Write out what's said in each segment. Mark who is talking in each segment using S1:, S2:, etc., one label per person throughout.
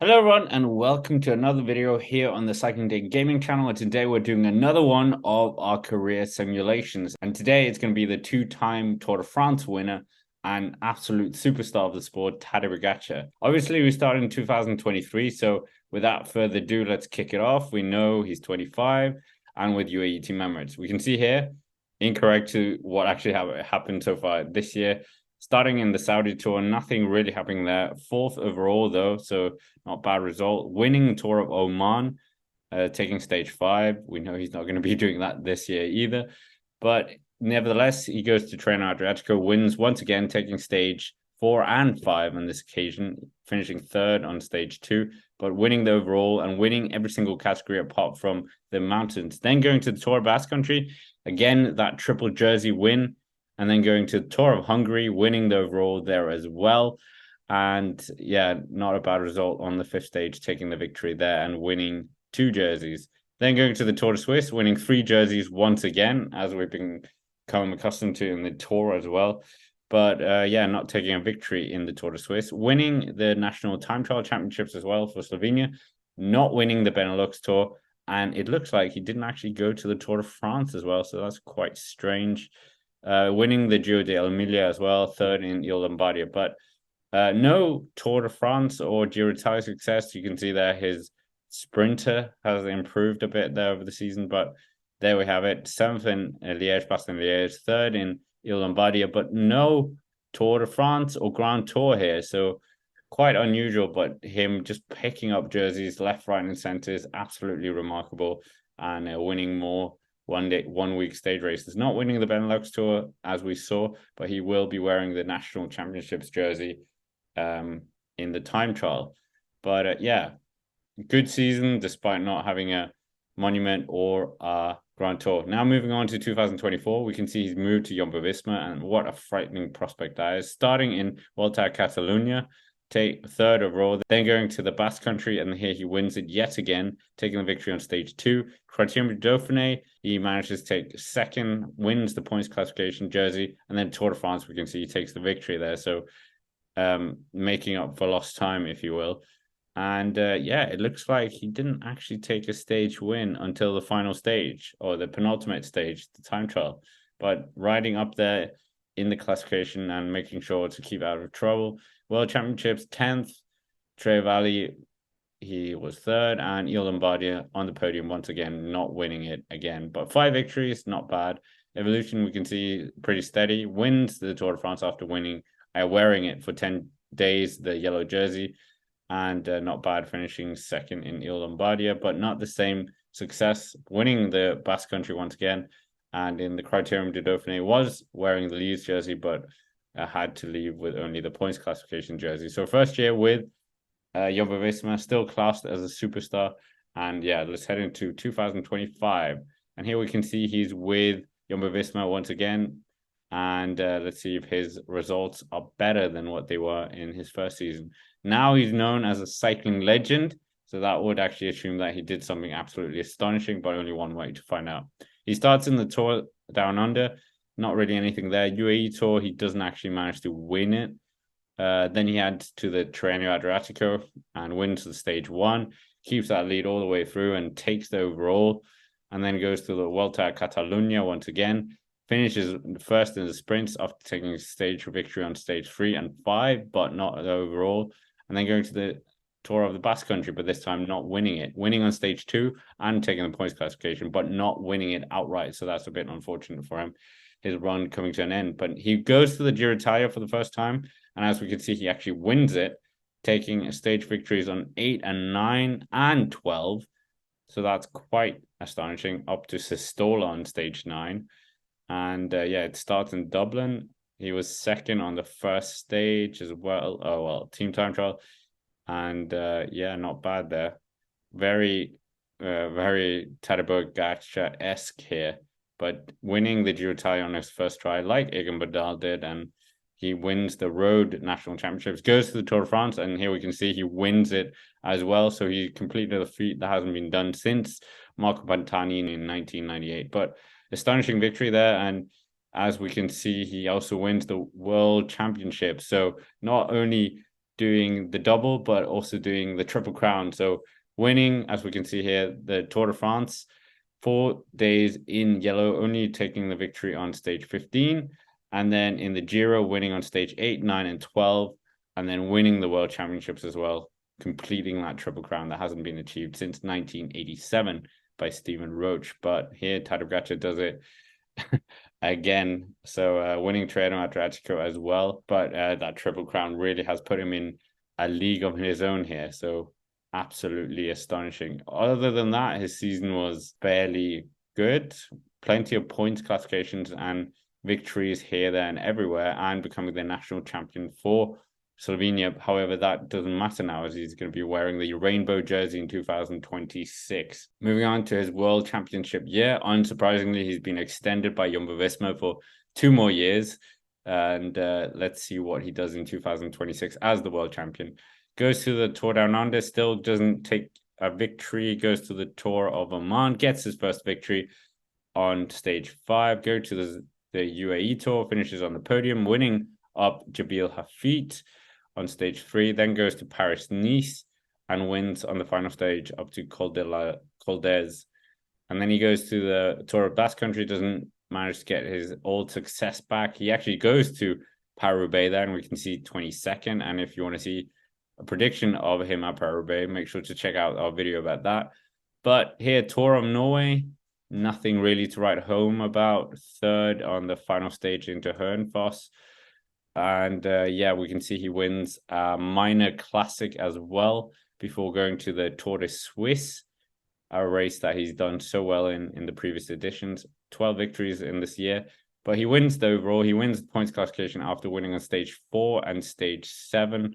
S1: Hello everyone and welcome to another video here on the Cycling Day Gaming channel. And today we're doing another one of our career simulations. And today it's going to be the two-time Tour de France winner and absolute superstar of the sport, Tadej Pogačar. Obviously we started in 2023, so without further ado, let's kick it off. We know he's 25 and with UAE team Emirates. We can see here, incorrect to what actually happened so far this year. Starting in the Saudi Tour, nothing really happening there. Fourth overall, though, so not bad result. Winning Tour of Oman, taking stage 5. We know he's not going to be doing that this year either. But nevertheless, he goes to Tirreno Adriatico, wins once again, taking stage 4 and 5 on this occasion, finishing third on stage 2, but winning the overall and winning every single category apart from the mountains. Then going to the Tour of Basque Country, again, that triple jersey win. And then going to the Tour of Hungary, winning the overall there as well. And yeah, not a bad result on the 5th stage, taking the victory there and winning 2 jerseys. Then going to the Tour de Suisse, winning 3 jerseys once again, as we've become accustomed to in the Tour as well. But yeah, not taking a victory in the Tour de Suisse. Winning the National Time Trial Championships as well for Slovenia. Not winning the Benelux Tour. And it looks like he didn't actually go to the Tour de France as well. So that's quite strange. Winning the Giro d'Emilia as well, third in Il Lombardia, but no Tour de France or Giro d'Italia success. You can see there his sprinter has improved a bit there over the season, but there we have it. 7th in Liège-Bastogne-Liège, third in Il Lombardia, but no Tour de France or Grand Tour here. So quite unusual, but him just picking up jerseys left, right, and center is absolutely remarkable, and winning more 1 week stage races. Not winning the Benelux Tour as we saw, but he will be wearing the National Championships jersey in the time trial. But yeah, good season despite not having a monument or a Grand Tour. Now moving on to 2024, we can see he's moved to Jumbo-Visma, and what a frightening prospect that is. Starting in Volta a Catalunya, take third overall, then going to the Basque Country, and here he wins it yet again, taking the victory on stage 2. Criterium du Dauphiné, he manages to take second, wins the points classification jersey, and then Tour de France, we can see he takes the victory there, so making up for lost time, if you will. And yeah, it looks like he didn't actually take a stage win until the final stage, or the penultimate stage, the time trial, but riding up there in the classification and making sure to keep out of trouble. World Championships, 10th. Tre Valley, he was third. And Il Lombardia on the podium once again, not winning it again. But 5 victories, not bad. Evolution, we can see pretty steady. Wins the Tour de France after wearing it for 10 days, the yellow jersey. And not bad, finishing second in Il Lombardia, but not the same success. Winning the Basque Country once again. And in the Criterium du Dauphiné was wearing the Leeds jersey, but had to leave with only the points classification jersey. So first year with Jumbo-Visma, still classed as a superstar. And yeah, let's head into 2025. And here we can see he's with Jumbo-Visma once again. And let's see if his results are better than what they were in his first season. Now he's known as a cycling legend. So that would actually assume that he did something absolutely astonishing, but only one way to find out. He starts in the Tour Down Under. Not really anything there. UAE Tour, he doesn't actually manage to win it. Then he adds to the Tirreno Adriatico and wins the stage 1. Keeps that lead all the way through and takes the overall. And then goes to the Volta a Catalunya once again. Finishes first in the sprints after taking stage victory on stage 3 and 5, but not the overall. And then going to the Tour of the Basque Country, but this time not winning it. Winning on stage 2 and taking the points classification, but not winning it outright. So that's a bit unfortunate for him. His run coming to an end. But he goes to the Giro d'Italia for the first time. And as we can see, he actually wins it, taking stage victories on 8 and 9 and 12. So that's quite astonishing, up to Sestola on stage 9. And yeah, it starts in Dublin. He was second on the first stage as well. Oh, well, team time trial. And yeah, not bad there. Very Tadej Pogačar-esque here. But winning the Giro d'Italia on his first try, like Egan Bernal did, and he wins the road national championships, goes to the Tour de France, and here we can see he wins it as well. So he completed a feat that hasn't been done since Marco Pantani in 1998. But astonishing victory there, and as we can see, he also wins the World Championship. So not only doing the double, but also doing the Triple Crown. So winning, as we can see here, the Tour de France, 4 days in yellow, only taking the victory on stage 15. And then in the Giro, winning on stage 8, 9, and 12. And then winning the World Championships as well, completing that Triple Crown that hasn't been achieved since 1987 by Stephen Roach. But here, Tadej Pogačar does it again. So winning Tirreno Adriatico as well. But that Triple Crown really has put him in a league of his own here. So absolutely astonishing. Other than that, his season was fairly good. Plenty of points classifications and victories here, there, and everywhere, and becoming the national champion for Slovenia. However, that doesn't matter now, as he's going to be wearing the rainbow jersey in 2026. Moving on to his World Championship year, unsurprisingly, he's been extended by Jumbo-Visma for 2 more years. And let's see what he does in 2026 as the world champion. Goes to the Tour Down Under, still doesn't take a victory. Goes to the Tour of Oman, gets his first victory on stage 5. Go to the UAE Tour, finishes on the podium, winning up Jebel Hafid on stage 3. Then goes to Paris-Nice and wins on the final stage up to Col d'Ez. And then he goes to the Tour of Basque Country, doesn't manage to get his old success back. He actually goes to Paris-Roubaix there, and we can see 22nd. And if you want to see a prediction of him at Paris-Roubaix, make sure to check out our video about that. But here, Tour of Norway, nothing really to write home about. 3rd on the final stage into Hernfoss. And yeah, we can see he wins a minor classic as well before going to the Tour de Suisse, a race that he's done so well in the previous editions. 12 victories in this year. But he wins the overall. He wins the points classification after winning on stage 4 and stage 7.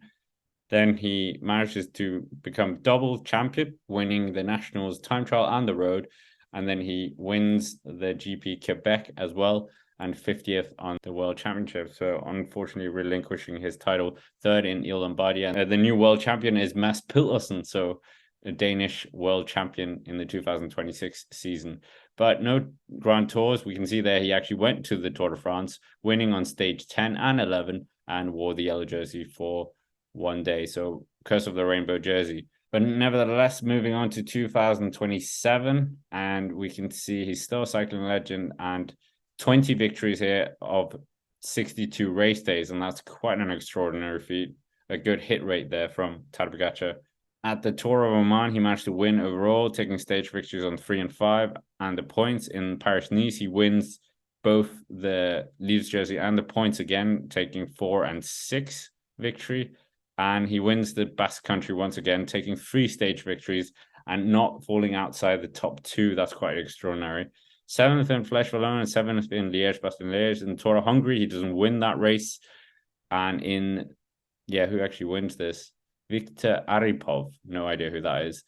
S1: Then he manages to become double champion, winning the Nationals time trial and the road. And then he wins the GP Quebec as well, and 50th on the World Championship. So unfortunately relinquishing his title, 3rd in Il Lombardia. The new world champion is Mads Pedersen, so a Danish world champion in the 2026 season. But no Grand Tours. We can see there he actually went to the Tour de France, winning on stage 10 and 11, and wore the yellow jersey for 1 day. So curse of the rainbow jersey. But nevertheless, moving on to 2027, and we can see he's still a cycling legend, and 20 victories here of 62 race days, and that's quite an extraordinary feat. A good hit rate there from Tadej Pogačar. At the Tour of Oman, he managed to win overall, taking stage victories on 3 and 5, and the points. In Paris-Nice, he wins both the leader's jersey and the points again, taking 4 and 6 victory. And he wins the Basque Country once again, taking 3 stage victories and not falling outside the top 2. That's quite extraordinary. 7th in Flèche Wallonne and 7th in Liège-Bastogne-Liège. In the Tour of Hungary, he doesn't win that race. And who actually wins this? Viktor Aripov. No idea who that is.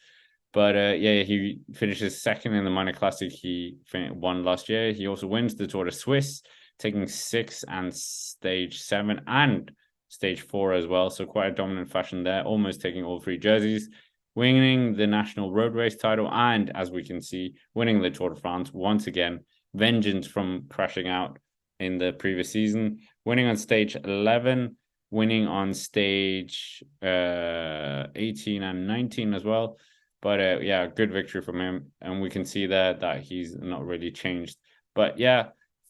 S1: But he finishes 2nd in the minor classic he won last year. He also wins the Tour de Suisse, taking 6th and stage 7 and stage 4 as well. So quite a dominant fashion there, almost taking all 3 jerseys, winning the national road race title, and as we can see, winning the Tour de France once again. Vengeance from crashing out in the previous season, winning on stage 11, winning on stage 18 and 19 as well. But good victory from him, and we can see there that he's not really changed. But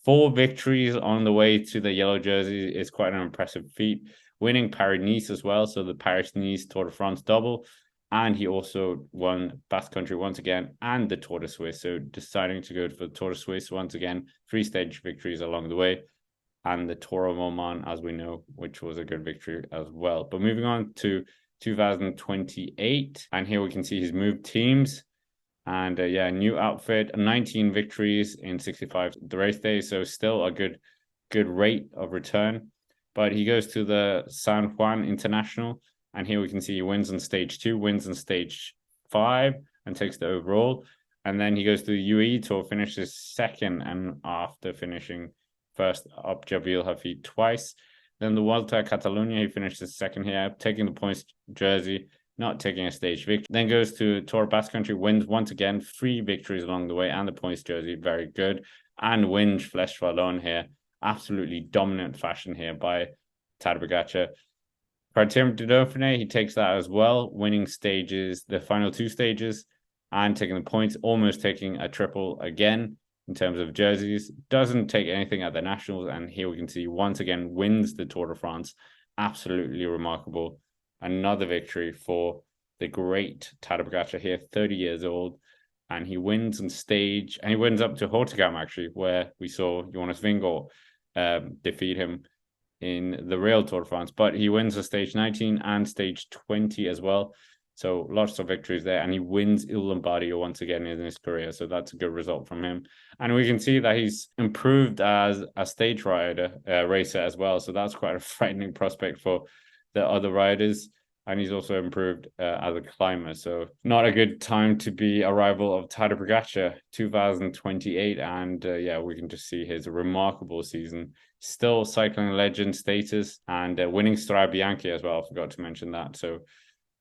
S1: 4 victories on the way to the yellow jersey is quite an impressive feat. Winning Paris-Nice as well, so the Paris-Nice Tour de France double. And he also won Basque Country once again and the Tour de Suisse. So deciding to go for the Tour de Suisse once again, 3 stage victories along the way. And the Tour of Oman, as we know, which was a good victory as well. But moving on to 2028. And here we can see he's moved teams. And new outfit, 19 victories in 65 the race days. So still a good rate of return. But he goes to the San Juan International. And here we can see he wins on stage 2, wins on stage 5, and takes the overall. And then he goes to the UAE Tour, finishes 2nd, and after finishing 1st up Jebel Hafid twice. Then the Vuelta a Catalunya, he finishes 2nd here, taking the points jersey, not taking a stage victory. Then goes to Tour Basque Country, wins once again, 3 victories along the way, and the points jersey, very good. And wins Flèche Wallonne here. Absolutely dominant fashion here by Tadej Pogačar. Criterium du Dauphiné, he takes that as well, winning stages, the final two stages, and taking the points, almost taking a triple again in terms of jerseys. Doesn't take anything at the Nationals, and here we can see once again wins the Tour de France. Absolutely remarkable. Another victory for the great Tadej Pogačar here, 30 years old, and he wins on stage, and he wins up to Rotterdam actually, where we saw Jonas Vingegaard defeat him in the real Tour de France, but he wins the stage 19 and stage 20 as well. So lots of victories there, and he wins Il Lombardio once again in his career. So that's a good result from him. And we can see that he's improved as a stage rider, racer as well. So that's quite a frightening prospect for the other riders. And he's also improved as a climber. So not a good time to be a rival of Tadej Pogačar, 2028. And yeah, we can just see his remarkable season. Still cycling legend status and winning Strade Bianche as well. I forgot to mention that. So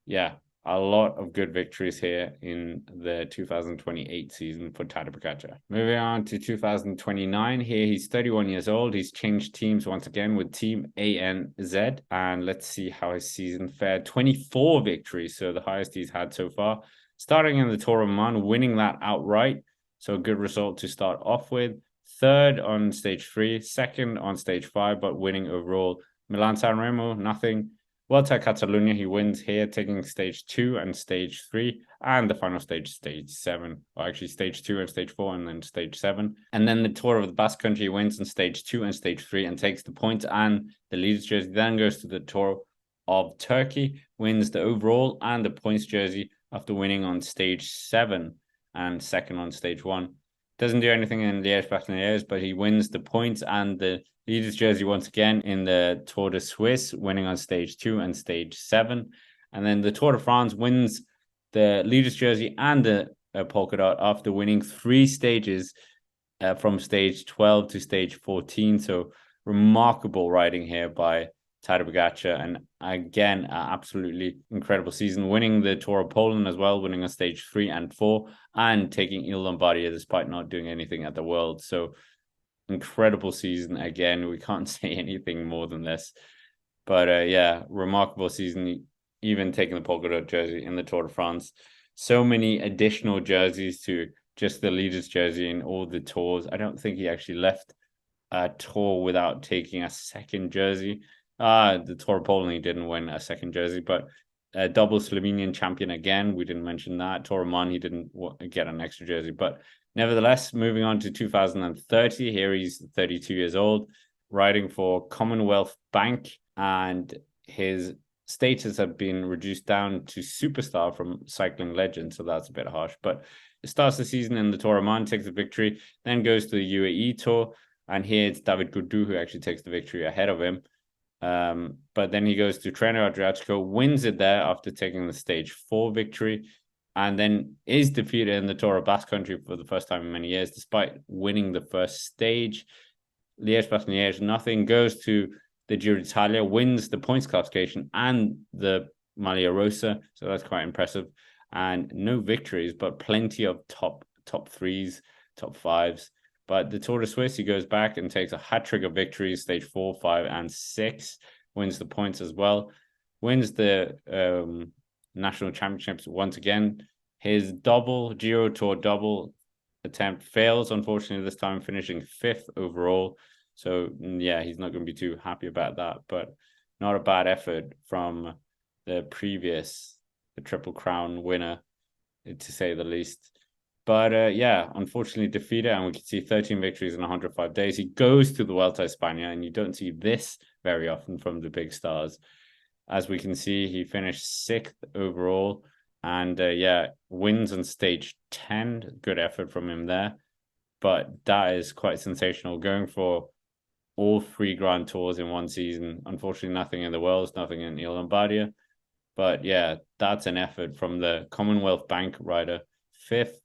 S1: yeah, a lot of good victories here in the 2028 season for Tadej Pogačar. Moving on to 2029. Here he's 31 years old. He's changed teams once again with Team ANZ. And let's see how his season fared. 24 victories, so the highest he's had so far. Starting in the Tour of Oman, winning that outright. So a good result to start off with. Third on stage 3, second on stage 5, but winning overall. Milan-San Remo, nothing. Vuelta a Catalunya, he wins here, taking stage 2 and stage 3, and the final stage, stage 7. Or actually, stage 2 and stage 4, and then stage 7. And then the Tour of the Basque Country, he wins in stage 2 and stage 3, and takes the points and the leaders jersey. Then goes to the Tour of Turkey, wins the overall and the points jersey after winning on stage 7 and second on stage 1. Doesn't do anything in Liège-Bastogne-Liège, but he wins the points and the leaders jersey once again in the Tour de Suisse, winning on stage 2 and stage 7. And then the Tour de France wins the leaders jersey and the polka dot after winning 3 stages from stage 12 to stage 14. So remarkable riding here by Tadej Pogačar, and again, an absolutely incredible season, winning the Tour of Poland as well, winning on stage 3 and 4, and taking Il Lombardia despite not doing anything at the World. So incredible season again. We can't say anything more than this. But yeah, remarkable season, even taking the polka dot jersey in the Tour de France. So many additional jerseys to just the leaders jersey in all the tours. I don't think he actually left a tour without taking a second jersey. The Tour of Poland, he didn't win a second jersey, but double Slovenian champion again. We didn't mention that. Tour of Oman, he didn't get an extra jersey. But nevertheless, moving on to 2030, here he's 32 years old, riding for Commonwealth Bank, and his status have been reduced down to superstar from cycling legend, so that's a bit harsh. But it starts the season in the Tour of Oman, takes the victory, then goes to the UAE Tour, and here it's David Gaudu who actually takes the victory ahead of him. But then he goes to Treno Adriatico, wins it there after taking the stage 4 victory, and then is defeated in the Tour of Basque Country for the first time in many years, despite winning the first stage. Liège-Bastogne-Liège, nothing. Goes to the Giro d'Italia, wins the points classification and the Maglia Rosa, so that's quite impressive. And no victories, but plenty of top 3s, top 5s. But the Tour de Suisse, he goes back and takes a hat-trick of victories, stage 4, 5, and 6. Wins the points as well. Wins the national championships once again. His Giro Tour double attempt fails, unfortunately, this time, finishing 5th overall. So, yeah, he's not going to be too happy about that. But not a bad effort from the Triple Crown winner, to say the least. But yeah, unfortunately defeated, and we can see 13 victories in 105 days. He goes to the Vuelta a España, and you don't see this very often from the big stars. As we can see, he finished 6th overall, and yeah, wins on stage 10. Good effort from him there. But that is quite sensational, going for all 3 Grand Tours in one season. Unfortunately, nothing in the Worlds, nothing in Il Lombardia. But yeah, that's an effort from the Commonwealth Bank rider. 5th,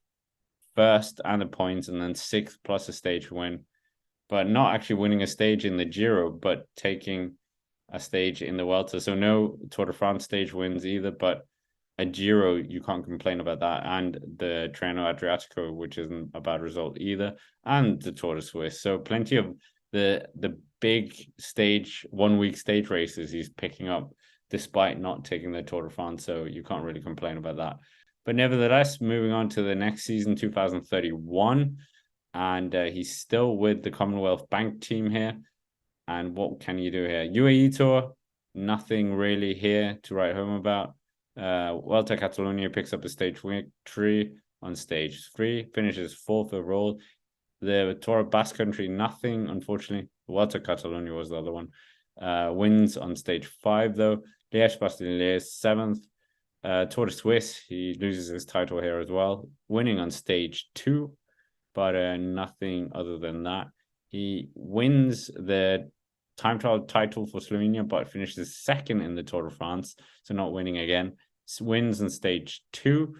S1: first and the points, and then 6th plus a stage win, but not actually winning a stage in the Giro, but taking a stage in the Vuelta. So no Tour de France stage wins either, but a Giro, you can't complain about that. And the Treno Adriatico, which isn't a bad result either, and the Tour de Suisse. So plenty of the big stage, 1 week stage races he's picking up despite not taking the Tour de France. So you can't really complain about that. But nevertheless, moving on to the next season, 2031, and he's still with the Commonwealth Bank team here. And what can you do here? UAE Tour, nothing really here to write home about. Vuelta Catalonia picks up a stage victory on stage 3, finishes 4th overall. The Tour of Basque Country, nothing, unfortunately. Vuelta Catalonia was the other one. Wins on stage 5, though. Liège-Bastogne-Liège, 7th. Tour de Suisse, he loses his title here as well, winning on stage 2, but nothing other than that. He wins the time trial title for Slovenia, but finishes 2nd in the Tour de France, so not winning again. Wins on stage 2,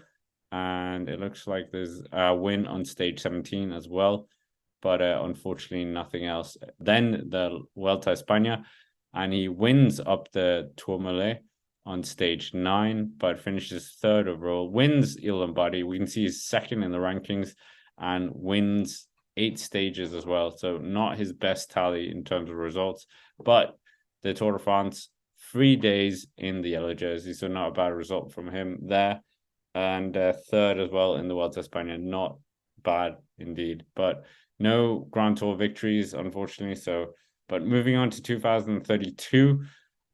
S1: and it looks like there's a win on stage 17 as well, but unfortunately nothing else. Then the Vuelta a España, and he wins up the Tourmalet on stage 9, but finishes 3rd overall. Wins Il Lombardi. We can see he's 2nd in the rankings, and wins 8 stages as well. So not his best tally in terms of results, but the Tour de France, 3 days in the yellow jersey. So not a bad result from him there. And 3rd as well in the Vuelta a España. Not bad indeed, but no Grand Tour victories, unfortunately. So, but moving on to 2032,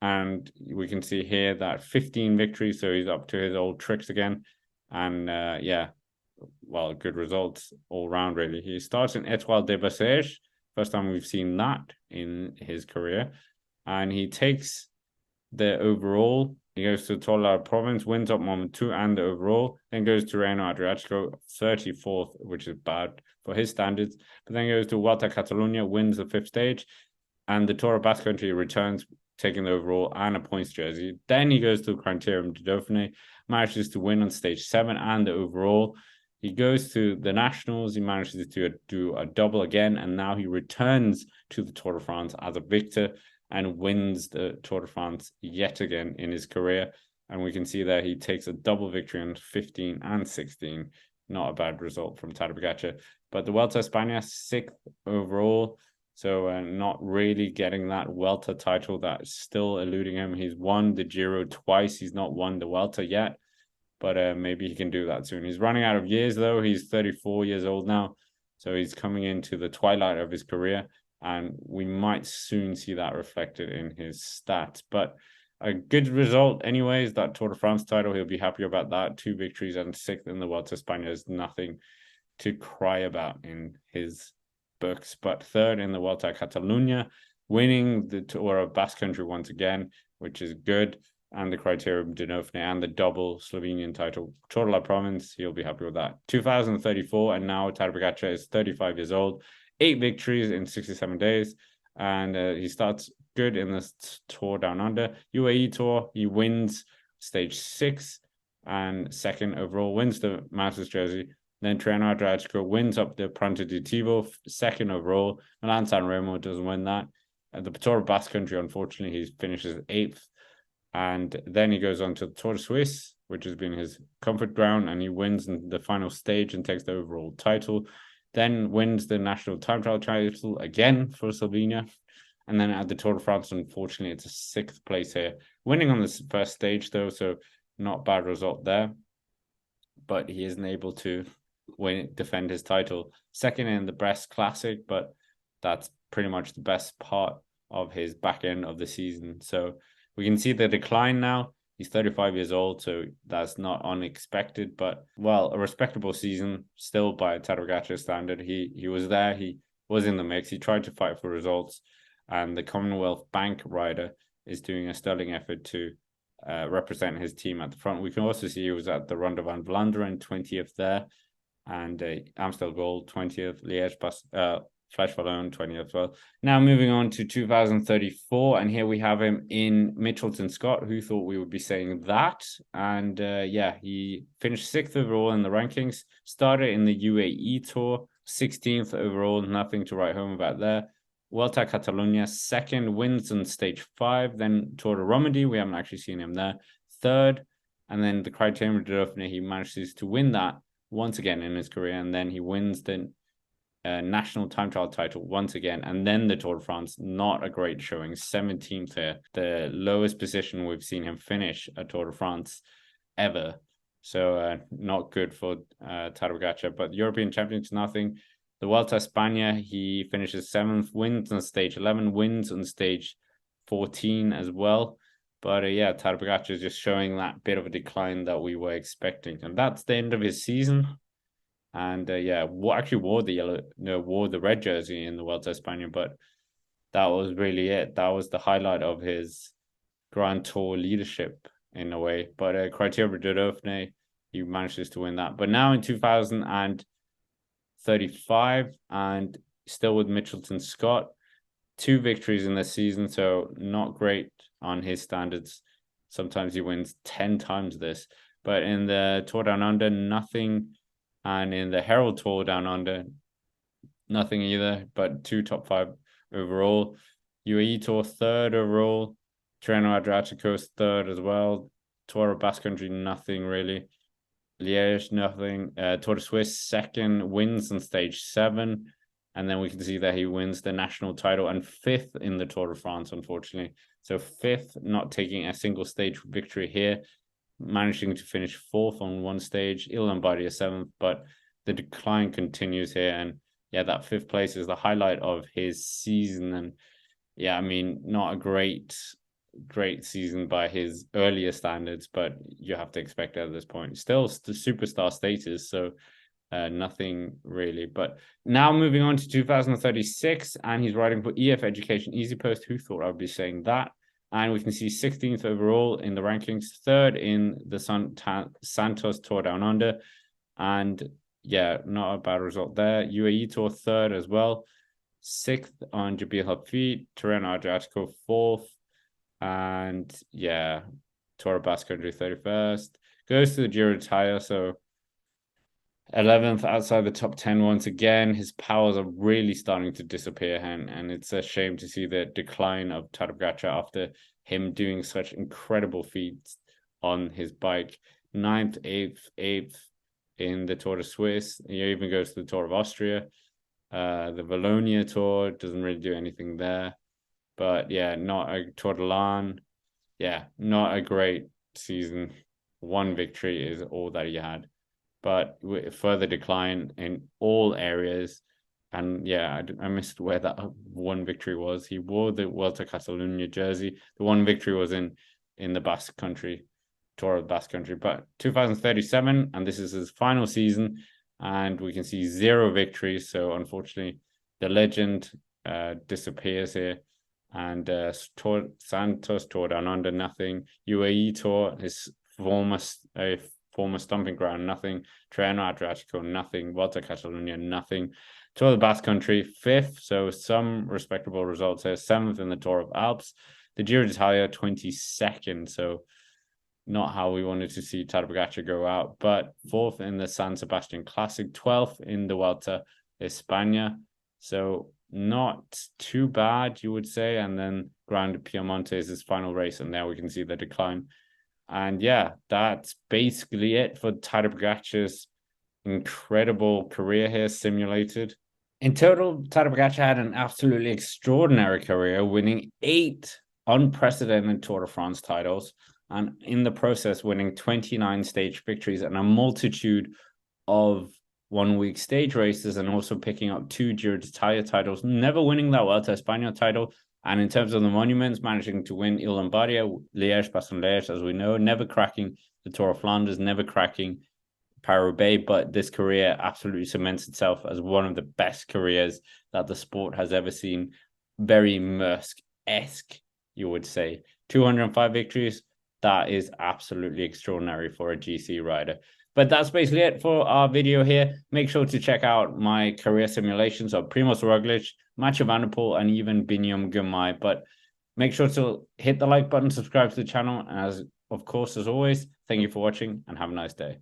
S1: and we can see here that 15 victories. So he's up to his old tricks again. And yeah, well, good results all round, really. He starts in Étoile de Bessèges. First time we've seen that in his career. And he takes the overall. He goes to Tola Province, wins up Moment 2 and the overall. Then goes to Reino Adriatico, 34th, which is bad for his standards. But then goes to Vuelta Catalunya, wins the 5th stage. And the Tour of Basque Country returns, taking the overall and a points jersey. Then he goes to Criterium de Dauphiné, manages to win on stage 7 and the overall. He goes to the Nationals. He manages to do a double again, and now he returns to the Tour de France as a victor and wins the Tour de France yet again in his career. And we can see that he takes a double victory on 15 and 16. Not a bad result from Tadej Pogačar. But the Vuelta a España, 6th overall. So not really getting that Vuelta title. That's still eluding him. He's won the Giro twice. He's not won the Vuelta yet, but maybe he can do that soon. He's running out of years, though. He's 34 years old now, so he's coming into the twilight of his career, and we might soon see that reflected in his stats. But a good result anyways, that Tour de France title. He'll be happy about that. 2 victories and 6th in the Vuelta a España is nothing to cry about in his books. But 3rd in the Vuelta a Catalunya, winning the Tour of Basque Country once again, which is good, and the Criterium de Dauphiné and the double Slovenian title. Tour de la Province, he'll be happy with that. 2034, and now Tadej Pogačar is 35 years old, 8 victories in 67 days, and he starts good in this Tour Down Under. UAE Tour, he wins stage 6 and 2nd overall, wins the Masters jersey. Then Tirreno Adriatico wins up the Pronto di Tivo, 2nd overall. Milan San Remo doesn't win that. At the Tour of Basque Country, unfortunately, he finishes 8th. And then he goes on to the Tour de Suisse, which has been his comfort ground, and he wins in the final stage and takes the overall title. Then wins the national time trial title again for Slovenia. And then at the Tour de France, unfortunately, it's a 6th place here. Winning on the first stage, though, so not bad result there. But he isn't able to defend his title. 2nd in the Brest Classic, but that's pretty much the best part of his back end of the season. So we can see the decline now. He's 35 years old, so that's not unexpected, but, well, a respectable season still by Tadej Pogačar standard. He was there. He was in the mix. He tried to fight for results, and the Commonwealth Bank rider is doing a sterling effort to represent his team at the front. We can also see he was at the Ronde van Vlaanderen, 20th there, and Amstel Gold, 20th, Liège, Flash Wallon, 20th as well. Now moving on to 2034, and here we have him in Mitchelton Scott. Who thought we would be saying that? And yeah, he finished 6th overall in the rankings, started in the UAE Tour, 16th overall, nothing to write home about there. Vuelta a Catalunya, 2nd, wins on stage 5, then Tour de Romandy, we haven't actually seen him there, 3rd, and then the Criterium de Dauphiné, he manages to win that once again in his career, and then he wins the national time trial title once again, and then the Tour de France. Not a great showing, 17th here, the lowest position we've seen him finish a Tour de France ever. So not good for Tadej Pogačar. But European Champions, nothing. The Vuelta a España, he finishes 7th, wins on stage 11, wins on stage 14 as well. But yeah, Tadej Pogačar is just showing that bit of a decline that we were expecting. And that's the end of his season. And yeah, actually wore the red jersey in the Vuelta a España, but that was really it. That was the highlight of his Grand Tour leadership in a way. But Criteria de Dauphiné, he manages to win that. But now in 2035, and still with Mitchelton Scott, 2 victories in this season, so not great on his standards. Sometimes he wins 10 times this. But in the Tour Down Under, nothing. And in the Herald Tour Down Under, nothing either, but 2 top 5 overall. UAE Tour 3rd overall. Tirreno Adriatico's 3rd as well. Tour of Basque Country, nothing really. Liège, nothing. Tour de Suisse, 2nd, wins on stage 7. And then we can see that he wins the national title and 5th in the Tour de France, unfortunately. So 5th, not taking a single stage victory here. Managing to finish 4th on one stage, Il Lombardia 7th, but the decline continues here. And yeah, that 5th place is the highlight of his season. And yeah, I mean, not a great season by his earlier standards, but you have to expect at this point. Still the superstar status, so nothing really. But now moving on to 2036, and he's riding for EF Education Easy Post. Who thought I would be saying that? And we can see 16th overall in the rankings, 3rd in the Santos Tour Down Under. And yeah, not a bad result there. UAE Tour 3rd as well. 6th on Jabir Hafid, Tirreno Adriatico 4th. And yeah, Tour of Basque Country 31st. Goes to the Giro d'Italia, so 11th outside the top 10 once again. His powers are really starting to disappear, and it's a shame to see the decline of Tadej Pogačar after him doing such incredible feats on his bike. 9th, 8th in the Tour de Suisse. He even goes to the Tour of Austria. The Wallonia Tour doesn't really do anything there. But yeah, not a Tour de l'Ain. Yeah, not a great season. 1 victory is all that he had. But with further decline in all areas. And yeah, I missed where that 1 victory was. He wore the Vuelta a Catalunya jersey. The 1 victory was in the Basque Country, Tour of the Basque Country. But 2037, and this is his final season, and we can see 0 victories. So unfortunately, the legend disappears here. And Santos Tour Down Under, nothing. UAE Tour, his former stomping ground, nothing. Tirreno Adriatico, nothing. Vuelta a Catalunya, nothing. Tour of the Basque Country, 5th, so some respectable results there. 7th in the Tour of Alps. The Giro d'Italia, 22nd, so not how we wanted to see Tadej Pogačar go out. But 4th in the San Sebastian Classic, 12th in the Vuelta a España. So not too bad, you would say. And then Grande Piemonte is his final race, and there we can see the decline. And yeah, that's basically it for Tadej Pogačar's incredible career here simulated. In total, Tadej Pogačar had an absolutely extraordinary career, winning 8 unprecedented Tour de France titles, and in the process winning 29 stage victories and a multitude of 1-week stage races, and also picking up 2 Giro d'Italia titles, never winning that Vuelta a España title. And in terms of the monuments, managing to win Il Lombardia, Liège-Bastogne-Liège, as we know, never cracking the Tour of Flanders, never cracking Paris-Roubaix, but this career absolutely cements itself as one of the best careers that the sport has ever seen. Very Maersk-esque, you would say. 205 victories, that is absolutely extraordinary for a GC rider. But that's basically it for our video here. Make sure to check out my career simulations of Primoz Roglic, Mathieu van der Poel, and even Biniam Girmay. But make sure to hit the like button, subscribe to the channel, and as always, thank you for watching and have a nice day.